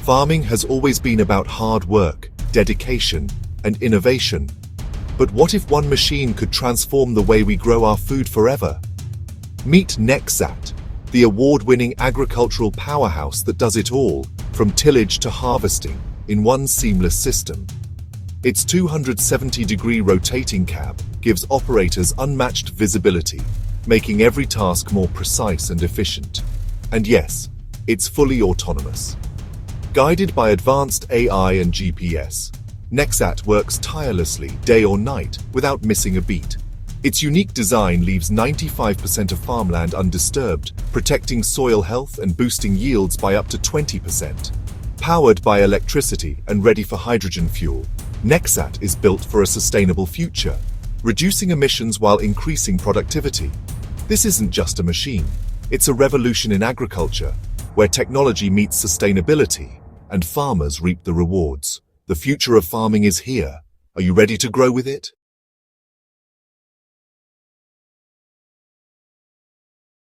Farming has always been about hard work, dedication, and innovation. But what if one machine could transform the way we grow our food forever? Meet NEXAT, the award-winning agricultural powerhouse that does it all, from tillage to harvesting, in one seamless system. Its 270-degree rotating cab gives operators unmatched visibility, making every task more precise and efficient. And yes, it's fully autonomous. Guided by advanced AI and GPS, NEXAT works tirelessly day or night without missing a beat. Its unique design leaves 95% of farmland undisturbed, protecting soil health and boosting yields by up to 20%. Powered by electricity and ready for hydrogen fuel, NEXAT is built for a sustainable future, reducing emissions while increasing productivity. This isn't just a machine, it's a revolution in agriculture, where technology meets sustainability and farmers reap the rewards. The future of farming is here. Are you ready to grow with it?